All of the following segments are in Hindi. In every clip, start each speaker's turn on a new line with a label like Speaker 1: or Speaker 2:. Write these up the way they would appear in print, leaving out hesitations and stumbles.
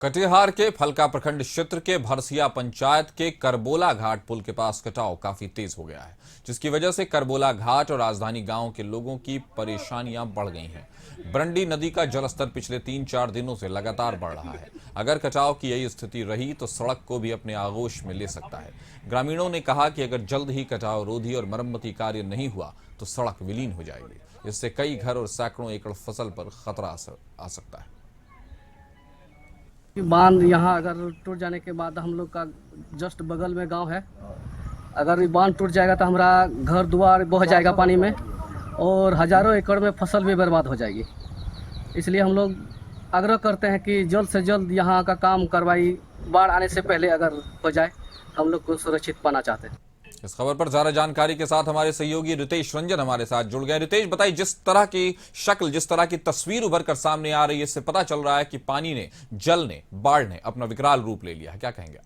Speaker 1: कटिहार के फलका प्रखंड क्षेत्र के भरसिया पंचायत के करबोला घाट पुल के पास कटाव काफी तेज हो गया है, जिसकी वजह से करबोला घाट और राजधानी गांव के लोगों की परेशानियां बढ़ गई हैं। बरंडी नदी का जलस्तर पिछले 3-4 दिनों से लगातार बढ़ रहा है। अगर कटाव की यही स्थिति रही तो सड़क को भी अपने आगोश में ले सकता है। ग्रामीणों ने कहा कि अगर जल्द ही कटाव रोधी और मरम्मती कार्य नहीं हुआ तो सड़क विलीन हो जाएगी। इससे कई घर और सैकड़ों एकड़ फसल पर खतरा आ सकता है।
Speaker 2: बांध यहाँ अगर टूट जाने के बाद हम लोग का जस्ट बगल में गांव है। अगर ये बांध टूट जाएगा तो हमारा घर द्वार बह जाएगा पानी में और हजारों एकड़ में फसल भी बर्बाद हो जाएगी। इसलिए हम लोग आग्रह करते हैं कि जल्द से जल्द यहाँ का काम करवाई, बाढ़ आने से पहले अगर हो जाए हम लोग को सुरक्षित पाना चाहते हैं।
Speaker 1: इस खबर पर ज्यादा जानकारी के साथ हमारे सहयोगी रितेश रंजन हमारे साथ जुड़ गए। रितेश, बताइए, जिस तरह की शक्ल, जिस तरह की तस्वीर उभर कर सामने आ रही है, इससे पता चल रहा है कि पानी ने, जल ने, बाढ़ ने अपना विकराल रूप ले लिया है। क्या कहेंगे?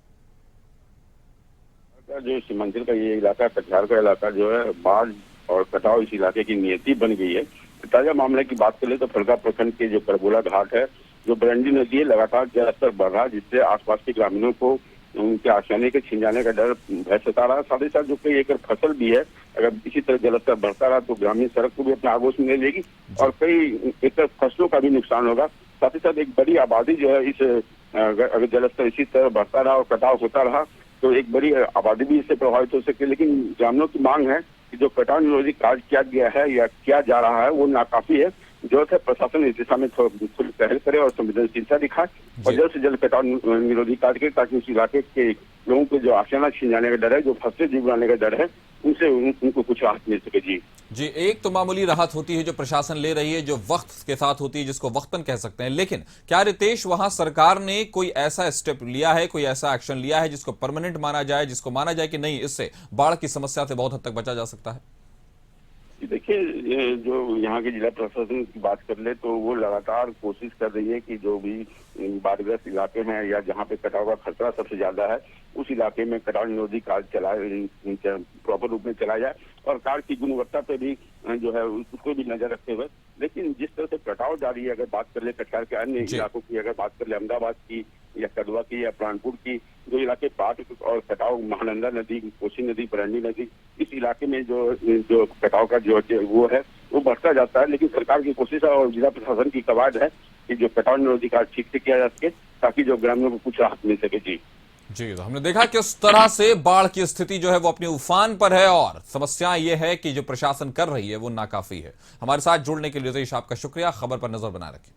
Speaker 3: जो सीमांचल का ये इलाका, कटिहार का इलाका जो है, बाढ़ और कटाव इस इलाके की नियति बन गई है। ताजा मामले की बात करें तो फलका प्रखंड के जो करबोला घाट है, जो बरंडी नदी है, लगातार जलस्तर बढ़ रहा है, जिससे आसपास के ग्रामीणों को उनके आसानी के छिन जाने का डर भय सता रहा है। साथ ही साथ जो कई एकड़ फसल भी है, अगर इसी तरह जलस्तर बढ़ता रहा तो ग्रामीण सड़क को भी अपने आगोश में ले लेगी और कई एकड़ फसलों का भी नुकसान होगा। साथ ही साथ एक बड़ी आबादी जो है, इस अगर जलस्तर इसी तरह बढ़ता रहा और कटाव होता रहा तो एक बड़ी आबादी भी इससे प्रभावित हो सकती है। लेकिन ग्रामीणों की मांग है कि जो कटाव निरोधी कार्य किया गया है या किया जा रहा है वो नाकाफी है। जरूरत है प्रशासन इस दिशा में थोड़ी पहल करे और संवेदनशीलता दिखाए और जल्द से जल्द कटाव निरोधी कार्य करे, ताकि उस इलाके के लोगों को जो आशियाना छीन जाने का डर है, जो फसलें जीव बनाने का डर है, उनसे उनको कुछ राहत मिल सके। जी,
Speaker 1: एक तो मामूली राहत होती है जो प्रशासन ले रही है, जो वक्त के साथ होती है, जिसको वक्तन कह सकते हैं। लेकिन क्या रितेश, वहां सरकार ने कोई ऐसा स्टेप लिया है, कोई ऐसा एक्शन लिया है जिसको परमानेंट माना जाए, जिसको माना जाए कि नहीं, इससे बाढ़ की समस्या से बहुत हद तक बचा जा सकता है?
Speaker 3: देखिए, जो यहाँ के जिला प्रशासन की बात कर ले तो वो लगातार कोशिश कर रही है कि जो भी बाढ़ग्रस्त इलाके हैं या जहाँ पे कटाव का खतरा सबसे ज्यादा है, उस इलाके में कटाव निरोधी कार्य चलाए, प्रॉपर रूप में चलाया जाए और कार्य की गुणवत्ता पे भी जो है उसको भी नजर रखते हुए। लेकिन जिस तरह से कटाव जारी है, अगर बात कर ले कटिहार के अन्य इलाकों की, अगर बात कर ले अहमदाबाद की या कदवा की या प्राणपुर की, जो इलाके बाढ़ और कटाव, महानंदा नदी, कोसी नदी, बरंडी नदी, इस इलाके में जो कटाव का जो वो है वो बढ़ता जाता है। लेकिन सरकार की कोशिश और जिला प्रशासन की कवायद है कि जो कटाव निरोधी कार्य ठीक से किया जा सके, ताकि जो ग्रामीणों को कुछ राहत मिल सके।
Speaker 1: जी, तो हमने देखा कि उस तरह से बाढ़ की स्थिति जो है वो अपनी उफान पर है और समस्या ये है कि जो प्रशासन कर रही है वो नाकाफी है। हमारे साथ जुड़ने के लिए रितेश, आपका शुक्रिया। खबर पर नजर बनाए रखें।